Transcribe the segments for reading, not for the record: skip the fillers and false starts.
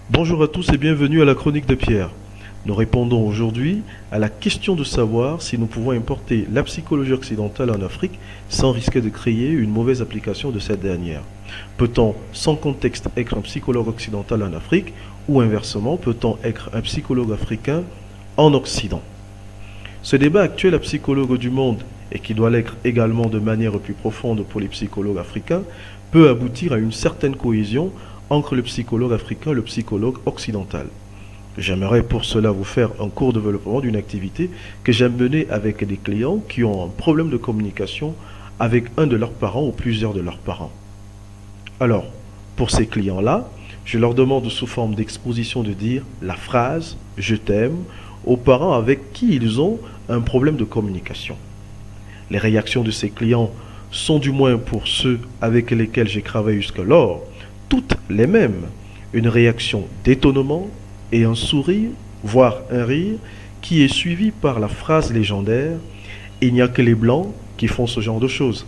Bonjour à tous et bienvenue à la Chronique de Pierre. Nous répondons aujourd'hui à la question de savoir si nous pouvons importer la psychologie occidentale en Afrique sans risquer de créer une mauvaise application de cette dernière. Peut-on, sans contexte, être un psychologue occidental en Afrique ou inversement, peut-on être un psychologue africain en Occident? Ce débat actuel à psychologue du monde et qui doit l'être également de manière plus profonde pour les psychologues africains peut aboutir à une certaine cohésion entre le psychologue africain et le psychologue occidental. J'aimerais pour cela vous faire un court développement d'une activité que j'aime mener avec des clients qui ont un problème de communication avec un de leurs parents ou plusieurs de leurs parents. Alors, pour ces clients-là, je leur demande sous forme d'exposition de dire la phrase « je t'aime » aux parents avec qui ils ont un problème de communication. Les réactions de ces clients sont, du moins pour ceux avec lesquels j'ai travaillé jusqu'alors, toutes les mêmes. Une réaction d'étonnement et un sourire, voire un rire, qui est suivi par la phrase légendaire « Il n'y a que les blancs qui font ce genre de choses ».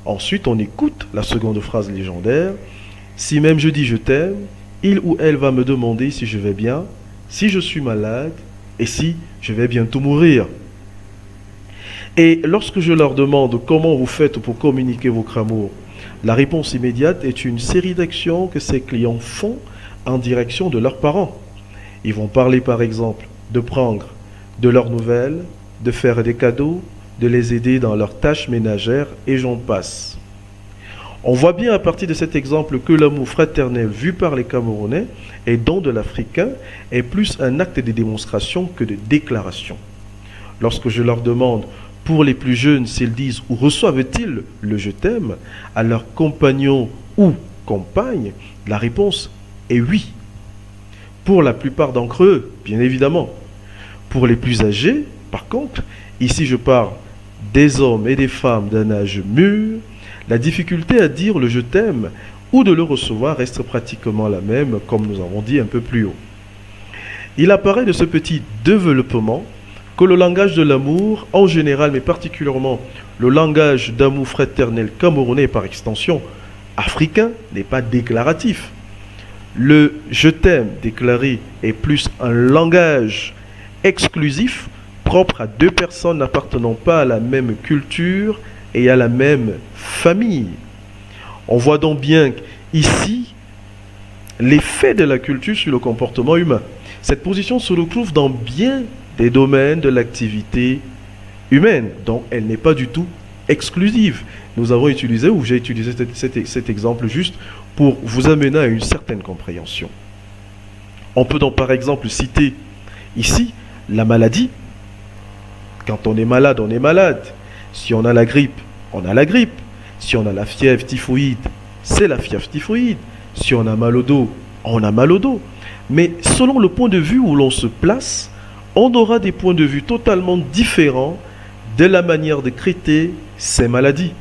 Ensuite, on écoute la seconde phrase légendaire « Si même je dis je t'aime, il ou elle va me demander si je vais bien, si je suis malade et si je vais bientôt mourir ». Et lorsque je leur demande comment vous faites pour communiquer votre amour, la réponse immédiate est une série d'actions que ces clients font en direction de leurs parents. Ils vont parler par exemple de prendre de leurs nouvelles, de faire des cadeaux, de les aider dans leurs tâches ménagères et j'en passe. On voit bien à partir de cet exemple que l'amour fraternel vu par les Camerounais et don de l'Africain est plus un acte de démonstration que de déclaration. Lorsque je leur demande pour les plus jeunes s'ils disent ou reçoivent-ils le je t'aime à leurs compagnons ou compagnes, la réponse est oui. Pour la plupart d'entre eux, bien évidemment. Pour les plus âgés, par contre, ici je parle des hommes et des femmes d'un âge mûr, la difficulté à dire le je t'aime ou de le recevoir reste pratiquement la même, comme nous avons dit un peu plus haut. Il apparaît de ce petit développement que le langage de l'amour, en général, mais particulièrement le langage d'amour fraternel camerounais et par extension africain, n'est pas déclaratif. Le je t'aime déclaré est plus un langage exclusif, propre à deux personnes n'appartenant pas à la même culture et à la même famille. On voit donc bien ici l'effet de la culture sur le comportement humain. Cette position se retrouve dans bien des domaines de l'activité humaine, donc elle n'est pas du tout exclusive. Nous avons utilisé, ou j'ai utilisé cet exemple juste pour vous amener à une certaine compréhension. On peut donc par exemple citer ici la maladie. Quand on est malade, on est malade. Si on a la grippe, on a la grippe. Si on a la fièvre typhoïde, c'est la fièvre typhoïde. Si on a mal au dos, on a mal au dos. Mais selon le point de vue où l'on se place, on aura des points de vue totalement différents de la manière de traiter ces maladies.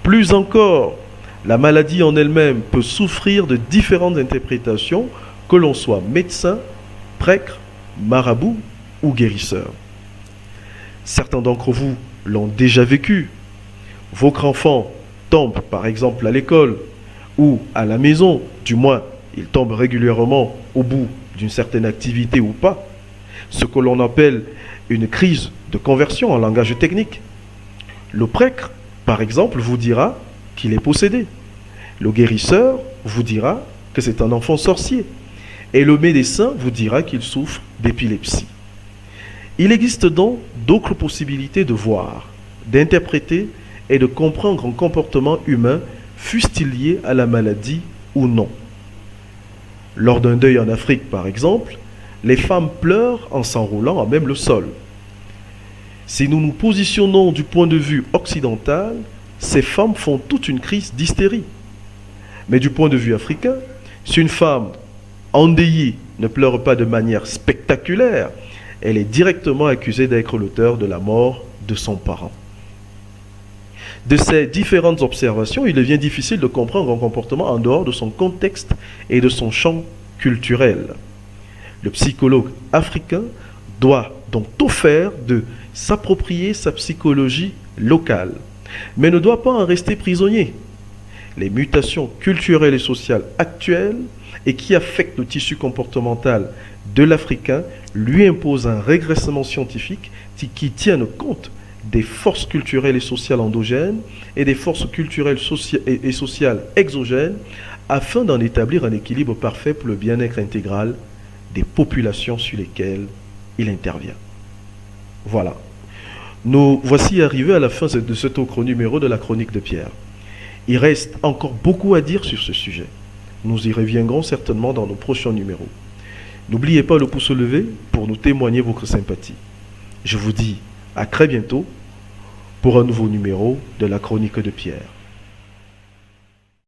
Plus encore, la maladie en elle-même peut souffrir de différentes interprétations, que l'on soit médecin, prêtre, marabout ou guérisseur. Certains d'entre vous l'ont déjà vécu. Votre enfant tombe par exemple à l'école ou à la maison, du moins il tombe régulièrement au bout d'une certaine activité ou pas. Ce que l'on appelle une crise de conversion en langage technique. Le prêtre, par exemple, vous dira qu'il est possédé. Le guérisseur vous dira que c'est un enfant sorcier. Et le médecin vous dira qu'il souffre d'épilepsie. Il existe donc d'autres possibilités de voir, d'interpréter et de comprendre un comportement humain, fût-il lié à la maladie ou non. Lors d'un deuil en Afrique, par exemple, les femmes pleurent en s'enroulant à même le sol. Si nous nous positionnons du point de vue occidental, ces femmes font toute une crise d'hystérie. Mais du point de vue africain, si une femme endeuillée ne pleure pas de manière spectaculaire, elle est directement accusée d'être l'auteur de la mort de son parent. De ces différentes observations, il devient difficile de comprendre un comportement en dehors de son contexte et de son champ culturel. Le psychologue africain doit donc tout faire de s'approprier sa psychologie locale, mais ne doit pas en rester prisonnier. les mutations culturelles et sociales actuelles et qui affectent le tissu comportemental de l'Africain lui imposent un régressement scientifique qui tienne compte des forces culturelles et sociales endogènes et des forces culturelles et sociales exogènes afin d'en établir un équilibre parfait pour le bien-être intégral des populations sur lesquelles il intervient. Voilà. Nous voici arrivés à la fin de ce autre numéro de la Chronique de Pierre. Il reste encore beaucoup à dire sur ce sujet. Nous y reviendrons certainement dans nos prochains numéros. N'oubliez pas le pouce levé pour nous témoigner votre sympathie. Je vous dis à très bientôt pour un nouveau numéro de la Chronique de Pierre.